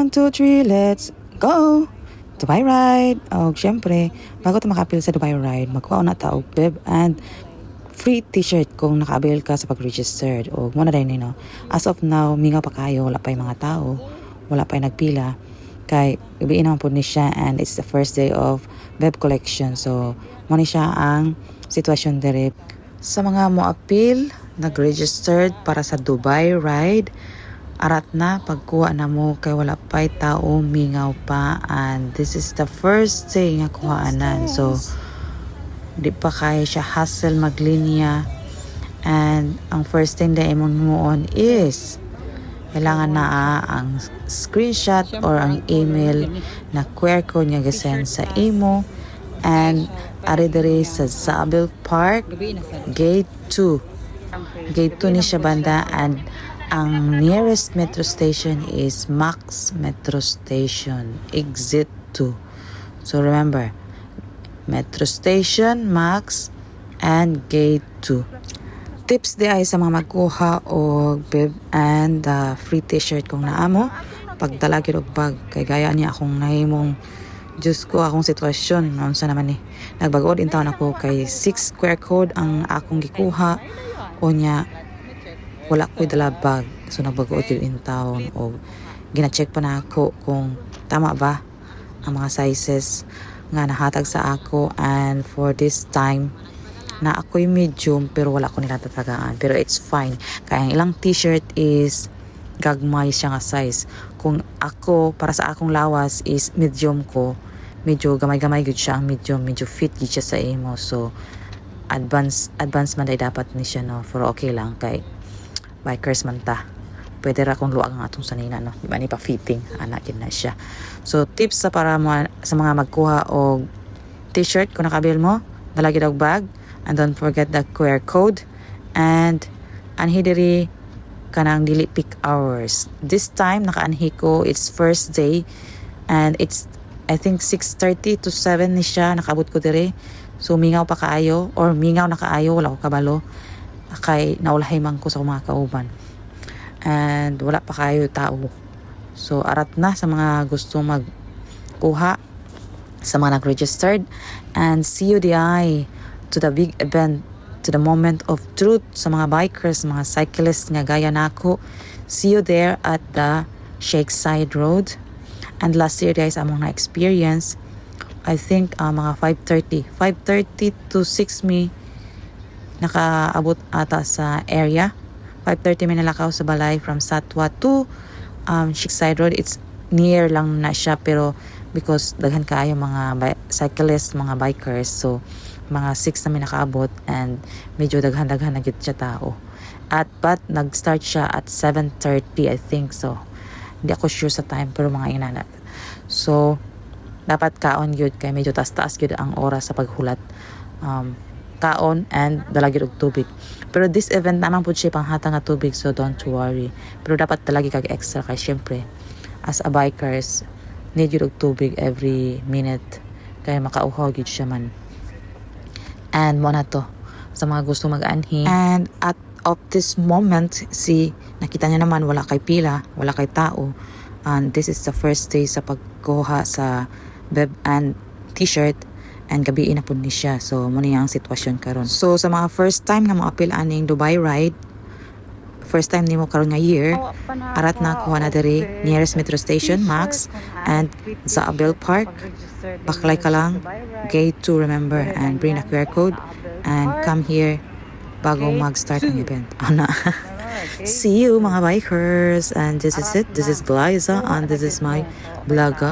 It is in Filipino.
1, 2, 3, let's go! Dubai Ride! O, syempre, bago tayo makapil sa Dubai Ride, magkuha na ta og bib and free t-shirt kung naka-avail ka sa pag-registered. O, muna rin, as of now, mingaw pa kayo, wala pa yung mga tao, wala pa yung nagpila. Kay, ibiin naman po ni siya and it's the first day of web collection. So, muna siya ang sitwasyon dire. Sa mga mo appeal, nag-registered para sa Dubai Ride, arat na pagkuha na mo kay wala pa'y tao mingaw pa and this is the first day nga kuhaanan. So di pa kaya siya hassle maglinya and ang first thing na imong muon is kailangan na ang screenshot or ang email na QR code nga gasend sa imo and ari diri sa Zabel Park Gate 2 ni siya banda and ang nearest metro station is Max Metro Station, Exit 2. So remember, Metro Station, Max, and Gate 2. Tips di ay sa mga magkuha o bib and free t-shirt kung naamo. Pagdala gid og bag kay gaya niya akong nahimong Diyos ko akong sitwasyon. Unsa naman ni? Nagbagood in town ako kay 6 QR code ang akong gikuha o niya wala ko'y dala bag. So, nagbagood yun in town. O, gina-check pa na ako kung tama ba ang mga sizes nga nahatag sa ako. And for this time, na ako'y medium pero wala ko nila tatagaan. Pero it's fine. Kaya ang ilang t-shirt is gagmay siya nga size. Kung ako, para sa akong lawas is medium ko, medyo gamay-gamay gud siya ang medium. Medyo fit gud siya sa imo. So, advance man day dapat ni siya, no? For okay lang kay bikers man ta. Pwede ra kung luag ang atong sanina, no? Di ba ni pa fitting anak yun na siya. So tips sa para mo sa mga magkuha og t-shirt kung nakabil mo, dalagi daw bag and don't forget the QR code and anhi diri kanang dili peak hours. This time nakaanhi ko it's first day and it's I think 6:30 to 7 ni siya nakabot ko diri. So mingaw pa kaayo or mingaw na kaayo wala ko kabalo kay naulahay man ko sa mga kauban and wala pa kayo tao. So arat na sa mga gusto magkuha sa mga nag-registered and see you di to the big event, to the moment of truth sa mga bikers, mga cyclists nga gaya nako. See you there at the Sheikh Side Road. And last year guys among na experience I think mga 5:30 to 6 mi nakaabot ata sa area. 5:30 may nalakaw sa balay from Satwa to Sheikh Side Road. It's near lang na siya pero because daghan kaayo mga cyclists, mga bikers, so mga 6 na may nakaabot and medyo daghan-daghan na gid siya tao. But nag-start siya at 7:30 I think, so hindi ako sure sa time pero mga inana. So dapat kaon gyud kay medyo taas-taas gyud ang oras sa paghulat. Kaon and dalagi og tubig. Pero this event naman po siya panghata nga tubig so don't worry. Pero dapat talagi kag extra kay syempre as a bikers need you og tubig every minute kay makauhaw gyud siya man. And mo na to sa mga gusto mag-anhi. And at of this moment nakita niya naman wala kay pila, wala kay tao. And this is the first day sa pagkuha sa bib and t-shirt. And gabi na po ni siya. So, muna yung sitwasyon karon. So, sa mga first time nga ma-appeal aning Dubai Ride, first time nimo karon nga year, arat na kuha na diri nearest metro station, Max, and Zabel Park. Baklay ka lang, Gate 2, remember, and bring a QR code, and come here bago mag-start ang event. Ana. See you mga bikers, and this is it. This is Glyza, and this is my vlog.